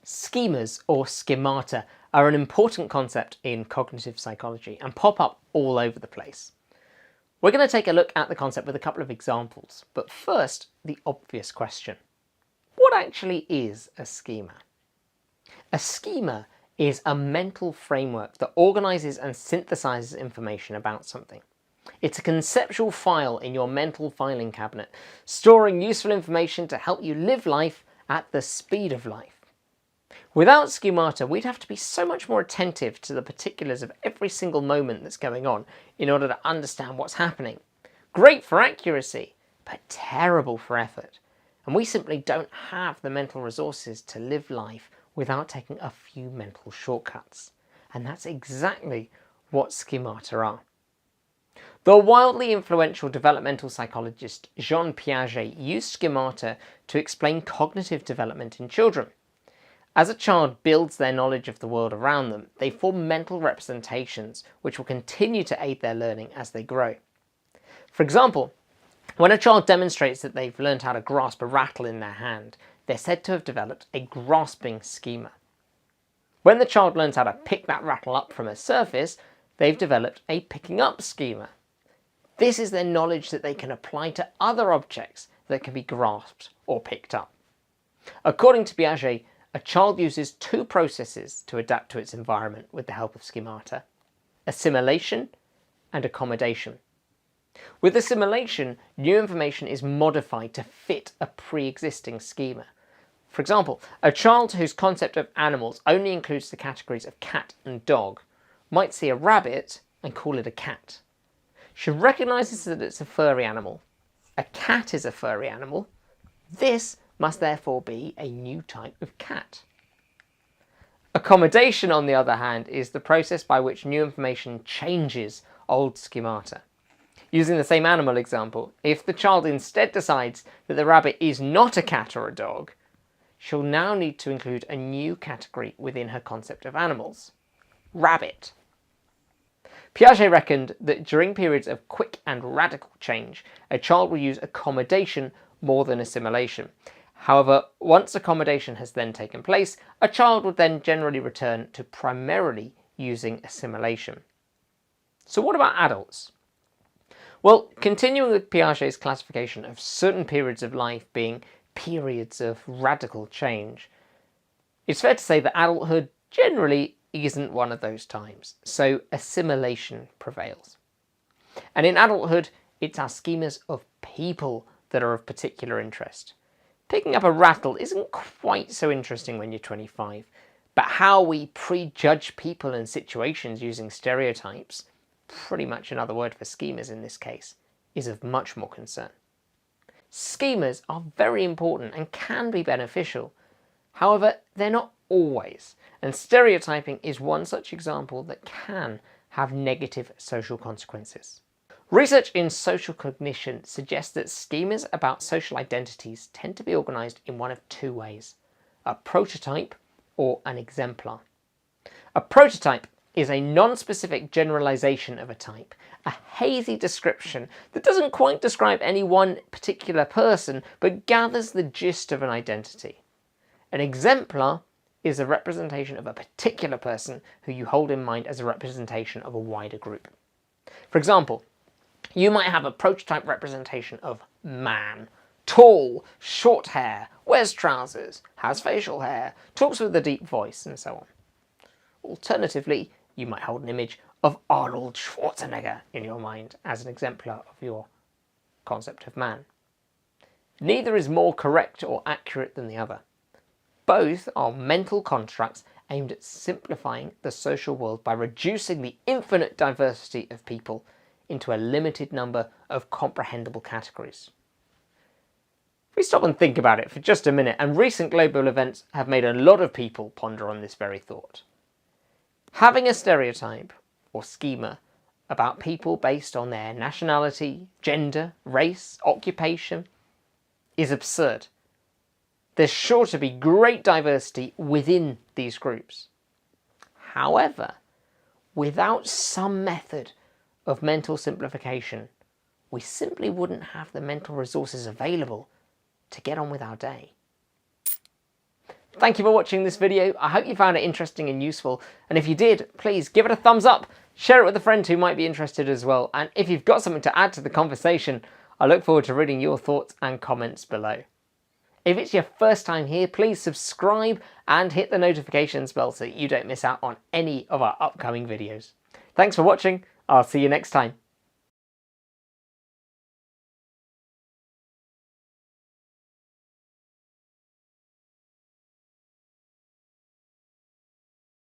Schemas, or schemata, are an important concept in cognitive psychology and pop up all over the place. We're going to take a look at the concept with a couple of examples, but first, the obvious question. What actually is a schema? A schema is a mental framework that organises and synthesises information about something. It's a conceptual file in your mental filing cabinet, storing useful information to help you live life at the speed of life. Without schemata, we'd have to be so much more attentive to the particulars of every single moment that's going on in order to understand what's happening. Great for accuracy, but terrible for effort. And we simply don't have the mental resources to live life without taking a few mental shortcuts. And that's exactly what schemata are. The wildly influential developmental psychologist Jean Piaget used schemata to explain cognitive development in children. As a child builds their knowledge of the world around them, they form mental representations which will continue to aid their learning as they grow. For example, when a child demonstrates that they've learned how to grasp a rattle in their hand, they're said to have developed a grasping schema. When the child learns how to pick that rattle up from a surface, they've developed a picking up schema. This is their knowledge that they can apply to other objects that can be grasped or picked up. According to Piaget, a child uses two processes to adapt to its environment with the help of schemata: assimilation and accommodation. With assimilation, new information is modified to fit a pre-existing schema. For example, a child whose concept of animals only includes the categories of cat and dog might see a rabbit and call it a cat. She recognises that it's a furry animal. A cat is a furry animal. This must therefore be a new type of cat. Accommodation, on the other hand, is the process by which new information changes old schemata. Using the same animal example, if the child instead decides that the rabbit is not a cat or a dog, she'll now need to include a new category within her concept of animals: rabbit. Piaget reckoned that during periods of quick and radical change, a child will use accommodation more than assimilation. However, once accommodation has then taken place, a child would then generally return to primarily using assimilation. So what about adults? Well, continuing with Piaget's classification of certain periods of life being periods of radical change, it's fair to say that adulthood generally isn't one of those times, so assimilation prevails. And in adulthood, it's our schemas of people that are of particular interest. Picking up a rattle isn't quite so interesting when you're 25, but how we prejudge people and situations using stereotypes, pretty much another word for schemas in this case, is of much more concern. Schemas are very important and can be beneficial. However, they're not always, and stereotyping is one such example that can have negative social consequences. Research in social cognition suggests that schemas about social identities tend to be organised in one of two ways: a prototype or an exemplar. A prototype is a non-specific generalisation of a type, a hazy description that doesn't quite describe any one particular person but gathers the gist of an identity. An exemplar is a representation of a particular person who you hold in mind as a representation of a wider group. For example, you might have a prototype representation of man: tall, short hair, wears trousers, has facial hair, talks with a deep voice, and so on. Alternatively, you might hold an image of Arnold Schwarzenegger in your mind as an exemplar of your concept of man. Neither is more correct or accurate than the other. Both are mental constructs aimed at simplifying the social world by reducing the infinite diversity of people into a limited number of comprehensible categories. If we stop and think about it for just a minute, and recent global events have made a lot of people ponder on this very thought. Having a stereotype or schema about people based on their nationality, gender, race, occupation is absurd. There's sure to be great diversity within these groups. However, without some method of mental simplification, we simply wouldn't have the mental resources available to get on with our day. Thank you for watching this video. I hope you found it interesting and useful. And if you did, please give it a thumbs up, share it with a friend who might be interested as well. And if you've got something to add to the conversation, I look forward to reading your thoughts and comments below. If it's your first time here, please subscribe and hit the notifications bell so you don't miss out on any of our upcoming videos. Thanks for watching. I'll see you next time.